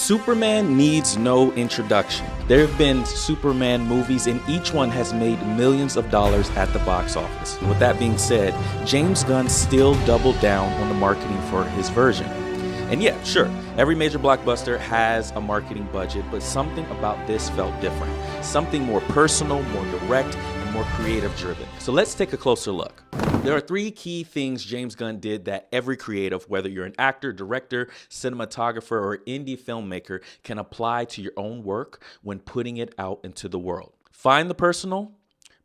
Superman needs no introduction. There have been Superman movies and each one has made millions of dollars at the box office. With that being said, James Gunn still doubled down on the marketing for his version. And yeah, sure, every major blockbuster has a marketing budget, but something about this felt different. Something more personal, more direct, and more creative driven. So let's take a closer look. There are three key things James Gunn did that every creative, whether you're an actor, director, cinematographer, or indie filmmaker, can apply to your own work when putting it out into the world. Find the personal,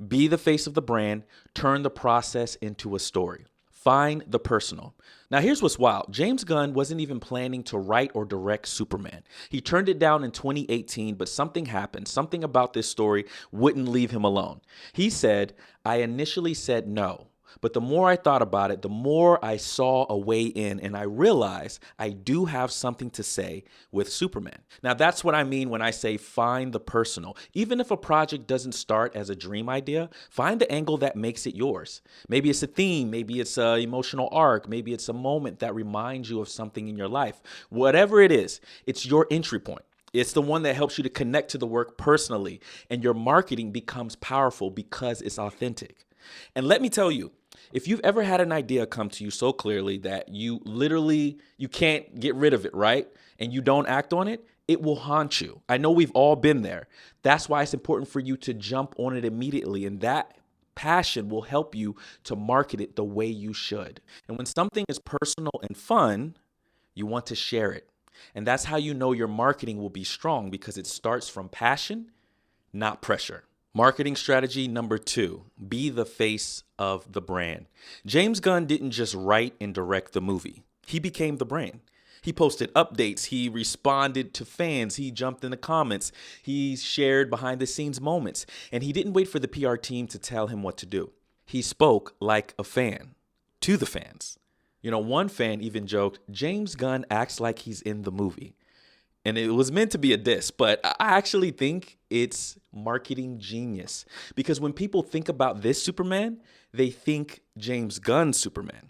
be the face of the brand, turn the process into a story. Find the personal. Now here's what's wild. James Gunn wasn't even planning to write or direct Superman. He turned it down in 2018, but something happened. Something about this story wouldn't leave him alone. He said, "I initially said no. But the more I thought about it, the more I saw a way in, and I realized I do have something to say with Superman." Now, that's what I mean when I say find the personal. Even if a project doesn't start as a dream idea, find the angle that makes it yours. Maybe it's a theme, maybe it's an emotional arc, maybe it's a moment that reminds you of something in your life. Whatever it is, it's your entry point. It's the one that helps you to connect to the work personally, and your marketing becomes powerful because it's authentic. And let me tell you, if you've ever had an idea come to you so clearly that you can't get rid of it, right? And you don't act on it, it will haunt you. I know we've all been there. That's why it's important for you to jump on it immediately. And that passion will help you to market it the way you should. And when something is personal and fun, you want to share it. And that's how you know your marketing will be strong, because it starts from passion, not pressure. Marketing strategy number 2, be the face of the brand. James Gunn didn't just write and direct the movie. He became the brand. He posted updates. He responded to fans. He jumped in the comments. He shared behind the scenes moments. And he didn't wait for the PR team to tell him what to do. He spoke like a fan to the fans. One fan even joked, "James Gunn acts like he's in the movie." And it was meant to be a diss, but I actually think it's marketing genius. Because when people think about this Superman, they think James Gunn's Superman.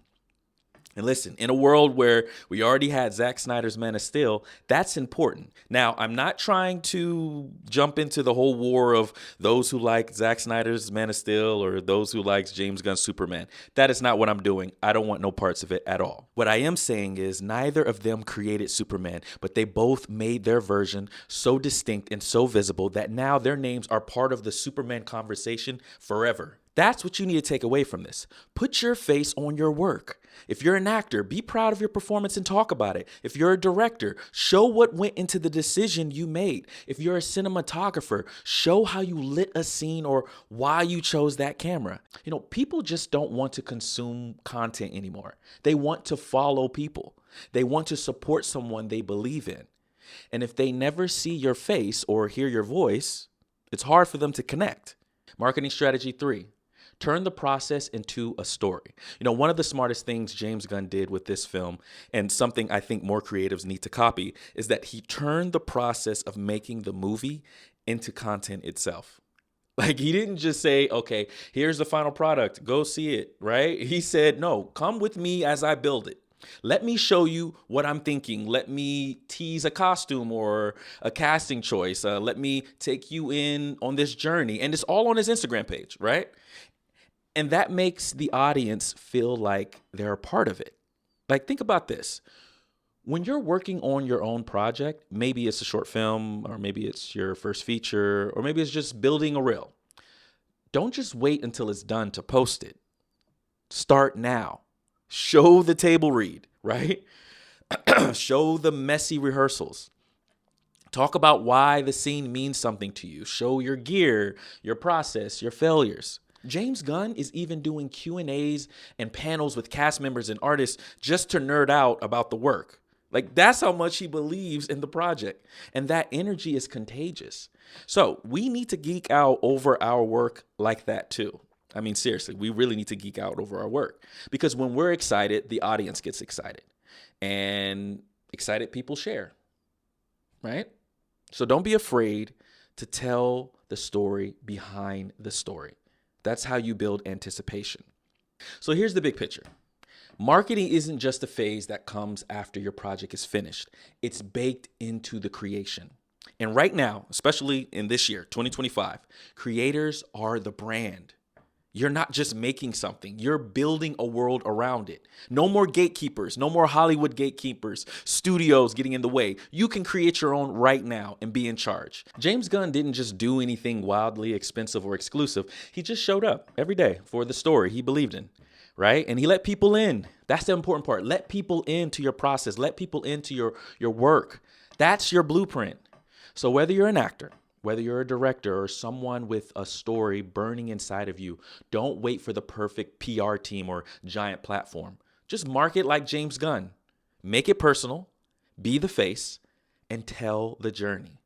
And listen, in a world where we already had Zack Snyder's Man of Steel, that's important. Now, I'm not trying to jump into the whole war of those who like Zack Snyder's Man of Steel or those who likes James Gunn's Superman. That is not what I'm doing. I don't want no parts of it at all. What I am saying is neither of them created Superman, but they both made their version so distinct and so visible that now their names are part of the Superman conversation forever. That's what you need to take away from this. Put your face on your work. If you're an actor, be proud of your performance and talk about it. If you're a director, show what went into the decision you made. If you're a cinematographer, show how you lit a scene or why you chose that camera. People just don't want to consume content anymore. They want to follow people. They want to support someone they believe in. And if they never see your face or hear your voice, it's hard for them to connect. Marketing strategy 3. Turn the process into a story. One of the smartest things James Gunn did with this film, and something I think more creatives need to copy, is that he turned the process of making the movie into content itself. Like, he didn't just say, "Okay, here's the final product, go see it," right? He said, "No, come with me as I build it. Let me show you what I'm thinking. Let me tease a costume or a casting choice. Let me take you in on this journey." And it's all on his Instagram page, right? And that makes the audience feel like they're a part of it. Like, think about this. When you're working on your own project, maybe it's a short film, or maybe it's your first feature, or maybe it's just building a reel. Don't just wait until it's done to post it. Start now. Show the table read, right? Show the messy rehearsals. Talk about why the scene means something to you. Show your gear, your process, your failures. James Gunn is even doing Q&As and panels with cast members and artists just to nerd out about the work. Like, that's how much he believes in the project. And that energy is contagious. So we need to geek out over our work like that too. I mean, seriously, we really need to geek out over our work, because when we're excited, the audience gets excited, and excited people share, right? So don't be afraid to tell the story behind the story. That's how you build anticipation. So here's the big picture. Marketing isn't just a phase that comes after your project is finished. It's baked into the creation. And right now, especially in this year, 2025, creators are the brand. You're not just making something, you're building a world around it. No more gatekeepers, no more Hollywood gatekeepers, studios getting in the way. You can create your own right now and be in charge. James Gunn didn't just do anything wildly expensive or exclusive. He just showed up every day for the story he believed in, right? And he let people in. That's the important part. Let people into your process. Let people into your work. That's your blueprint. So whether you're an actor, whether you're a director or someone with a story burning inside of you, don't wait for the perfect PR team or giant platform. Just market like James Gunn. Make it personal, be the face, and tell the journey.